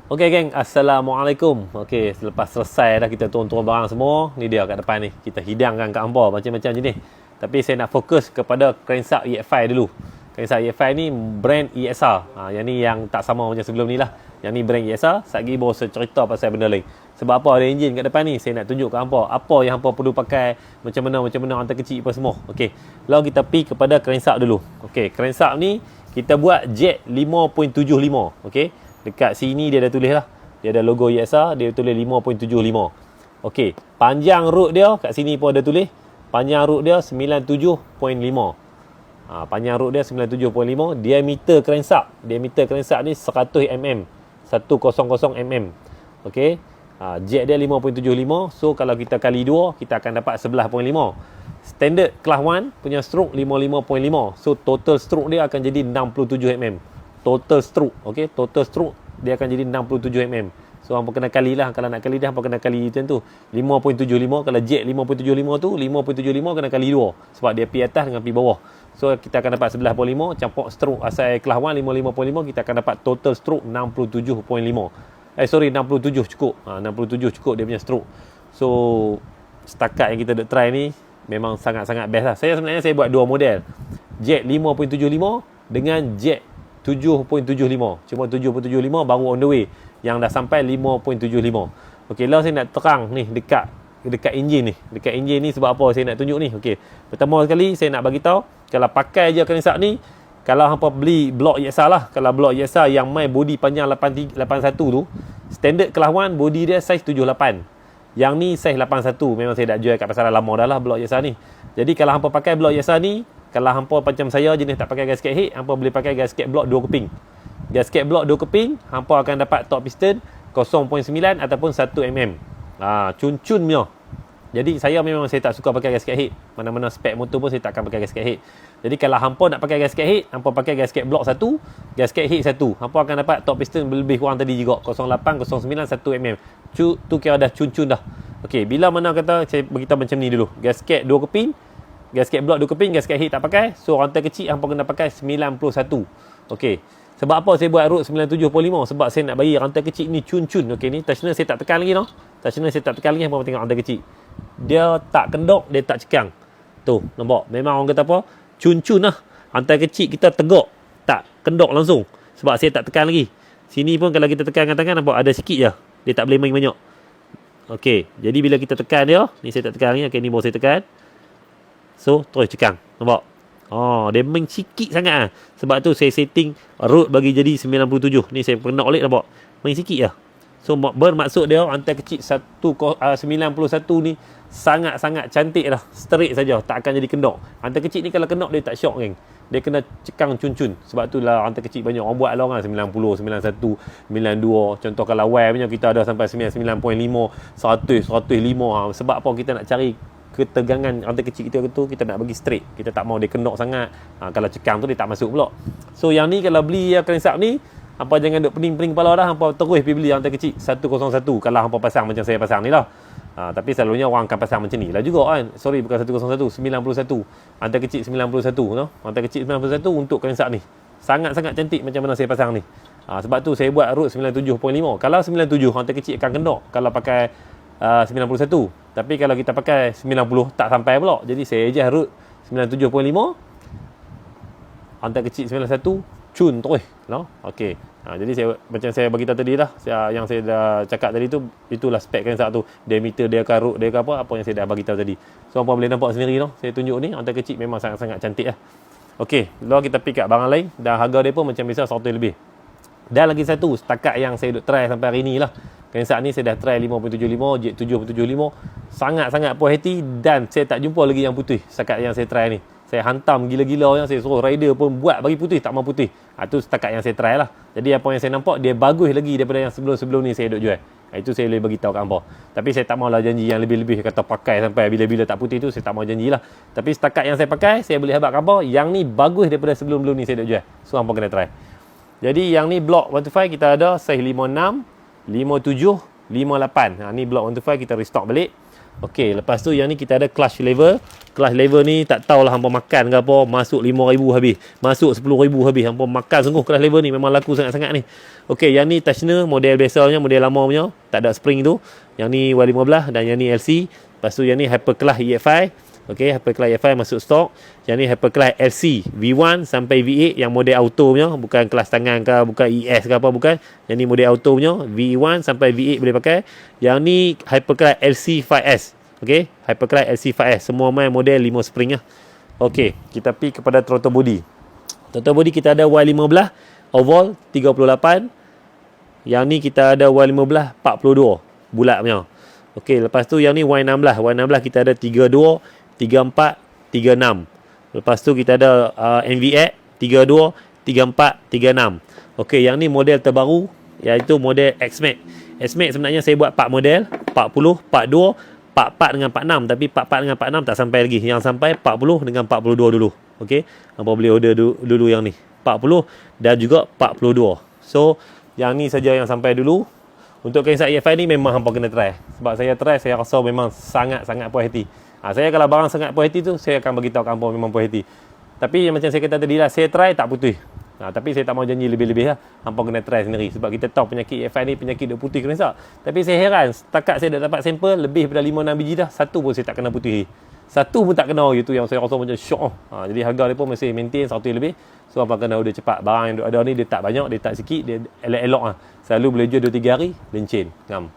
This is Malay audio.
Okey geng, Assalamualaikum. Okey, selepas selesai dah kita turun-turun barang semua, ni dia kat depan ni. Kita hidangkan kat hangpa macam-macam jenis. Tapi saya nak fokus kepada crankshaft EFI dulu. Crankshaft EFI ni brand ESR. Yang ni yang tak sama macam sebelum ni lah. Yang ni brand ESR. Satgi baru saya cerita pasal benda lain. Sebab apa ada enjin kat depan ni, saya nak tunjuk kat hangpa apa yang hangpa perlu pakai, macam mana hantar kecil apa semua. Okey. Lalu kita pergi kepada crankshaft dulu. Okey, crankshaft ni kita buat jet 5.75. Okey. Dekat sini dia ada tulis lah. Dia ada logo ESR, dia tulis 5.75. Okey, panjang root dia kat sini pun ada tulis. Panjang root dia 97.5. Panjang root dia 97.5. Diameter crankshaft ni 100 mm. 100 mm. Okey. Jet dia 5.75. So kalau kita kali 2, kita akan dapat 11.5. Standard class 1 punya stroke 55.5. So total stroke dia akan jadi 67 mm. Total stroke, okey, total stroke dia akan jadi 67 mm. So hampa kena kalilah, kalau nak kali dia hampa kena kali macam tu. 5.75 kalau jet 5.75 tu 5.75 kena kali 2 sebab dia pi atas dengan pi bawah. So kita akan dapat 11.5 campur stroke asal kelas 1 55.5, kita akan dapat total stroke 67.5. 67 cukup. 67 cukup dia punya stroke. So setakat yang kita dah try ni memang sangat-sangat best lah. Sebenarnya saya buat dua model. Jet 5.75 dengan jet 7.75. Cuma 7.75 baru on the way. Yang dah sampai 5.75. Okey, lah saya nak terang ni dekat enjin ni. Dekat enjin ni sebab apa saya nak tunjuk ni. Okey. Pertama sekali saya nak bagi tahu kalau pakai je crankshaft ni, kalau hampa beli blok ESR lah. Kalau blok ESR yang main body panjang 81 tu, standard kelas 1 body dia saiz 78. Yang ni saiz 81. Memang saya dah jual kat pasaran lama dah lah blok ESR ni. Jadi kalau hampa pakai blok ESR ni, kalau hampa macam saya jenis tak pakai gasket head, hampa boleh pakai gasket block 2 keping. Gasket block 2 keping, hampa akan dapat top piston 0.9 ataupun 1 mm. Cun-cun punya. Jadi saya tak suka pakai gasket head. Mana-mana spek motor pun saya tak akan pakai gasket head. Jadi kalau hampa nak pakai gasket head, hampa pakai gasket block 1, gasket head 1. Hampa akan dapat top piston lebih kurang tadi juga 0.8, 0.9, 1 mm. Tu kira dah cun-cun dah. Okey, bila mana kata saya beritahu macam ni dulu. Gasket 2 keping, gasket block 2 keping, gasket head tak pakai. So rantai kecil hampa kena pakai 91. Okey. Sebab apa saya buat root 97.5? Sebab saya nak bagi rantai kecil ni cun-cun. Okey, ni tensioner saya tak tekan lagi tau. Tensioner saya tak tekan lagi, hampa tengok rantai kecil. Dia tak kendok, dia tak cekang. Tu, nampak? Memang orang kata apa? Cun-cun lah. Rantai kecil kita tegak, tak kendok langsung. Sebab saya tak tekan lagi. Sini pun kalau kita tekan dengan tangan, nampak ada sikit je. Dia tak boleh main banyak. Okey, jadi bila kita tekan dia, ni saya tak tekan lagi. Okey, ni baru saya tekan. So, terus cekang. Nampak? Dia main sikit sangat lah. Sebab tu saya setting root bagi jadi 97. Ni saya pernah oleh nampak. Main sikit lah. So, bermaksud dia rantai kecil 91 ni sangat-sangat cantik lah. Straight saja. Tak akan jadi kendok. Rantai kecil ni kalau kendok dia tak shock geng. Dia kena cekang cun-cun. Sebab tu lah rantai kecil banyak orang buat lah kan. 90, 91, 92. Contoh kalau wire punya kita ada sampai 99.5, 100, 105. Sebab apa kita nak cari ketegangan rantai kecil kita tu, kita nak bagi straight. Kita tak mau dia kendok sangat. Kalau cekang tu dia tak masuk pula. So yang ni kalau beli crankshaft ni, hampa jangan duk pening-pening kepala dah. Hampa terus pergi beli rantai kecil 101 kalau hampa pasang macam saya pasang ni lah. Tapi selalunya orang akan pasang macam ni lah juga kan. Sorry, bukan 101, 91. Rantai kecil 91 no? Rantai kecil 91 untuk crankshaft ni. Sangat-sangat cantik macam mana saya pasang ni. Sebab tu saya buat root 97.5. Kalau 97 rantai kecil akan kendok kalau pakai 91. Tapi kalau kita pakai 90 tak sampai pula. Jadi saya adjust root 97.5. Rantai kecil 91 cun terus no? Okey. Jadi macam saya bagi tahu tadi lah, yang saya dah cakap tadi tu, itulah spek crankshaft tu. Diameter dia kan, root dia kan, apa yang saya dah bagi tahu tadi. So apa boleh nampak sendiri no? Saya tunjuk ni rantai kecil memang sangat-sangat cantik lah. Okey, lalu kita pick up barang lain dan harga dia pun macam biasa 100 lebih. Dan lagi satu, setakat yang saya duk try sampai hari ni lah. Crankshaft ni saya dah try 5.75, jet 7.75. Sangat-sangat puas hati dan saya tak jumpa lagi yang putih setakat yang saya try ni. Saya hantam gila-gila yang saya suruh rider pun buat bagi putih, tak mau putih. Itu setakat yang saya try lah. Jadi apa yang saya nampak, dia bagus lagi daripada yang sebelum-sebelum ni saya duk jual. Itu saya boleh beritahu kat hampa. Tapi saya tak maulah janji yang lebih-lebih, kata pakai sampai bila-bila tak putih tu, saya tak mau janji lah. Tapi setakat yang saya pakai, saya boleh habaq kat hampa, yang ni bagus daripada sebelum-sebelum ni saya duk jual. So hampa kena try. Jadi yang ni block 125 kita ada saiz 56, 57, 58. Ni block 125 kita restock balik. Okey, lepas tu yang ni kita ada clutch lever. Clutch lever ni tak tahulah hampa makan ke apa, masuk 5,000 habis, masuk 10,000 habis. Hampa makan sungguh clutch lever ni, memang laku sangat-sangat ni. Okey, yang ni tensioner model biasanya, model lama punya, tak ada spring tu. Yang ni Y15 dan yang ni LC. Lepas tu yang ni Hyperclass EFI. Okey, Hyperclass EFI masuk stok. Yang ni Hyperclass LC V1 sampai V8 yang model auto punya, bukan kelas tangan ke, bukan ES ke apa, bukan. Yang ni model auto punya, V1 sampai V8 boleh pakai. Yang ni Hyperclass LC5S. Okey, Hyperclass LC5S, semua main model 5 spring lah. Okey, kita pergi kepada throttle body. Throttle body kita ada Y15 oval 38. Yang ni kita ada Y15 42 bulat punya. Okey, lepas tu yang ni Y16. Y16 kita ada 32, 34, 36. Lepas tu kita ada NVX 32, 34, 36. Okey, yang ni model terbaru iaitu model X-Max. X-Max sebenarnya saya buat 4 model, 40, 42, 44 dengan 46, tapi 44 dengan 46 tak sampai lagi. Yang sampai 40 dengan 42 dulu. Okey, hampa boleh order dulu yang ni. 40 dan juga 42. So, yang ni saja yang sampai dulu. Untuk Kainsa EFI ni memang hampa kena try. Sebab saya try, saya rasa memang sangat-sangat puas hati. Saya kalau barang sangat puas hati tu, saya akan beritahu kat hampa memang puas hati. Tapi macam saya kata tadi lah, saya try tak putih. Tapi saya tak mau janji lebih-lebih lah. Hampa kena try sendiri. Sebab kita tahu penyakit EFI ni penyakit duk putih kena. Tapi saya heran, setakat saya dah dapat sampel lebih daripada 5-6 biji dah, satu pun saya tak kena putih. Satu pun tak kena, itu yang saya rasa macam syok. Jadi harga dia pun masih maintain 100 lebih. So hampa kena order cepat. Barang yang ada ni dia tak banyak, dia tak sikit, dia elok-elok lah. Selalu boleh jual 2-3 hari, lencin. Ngam.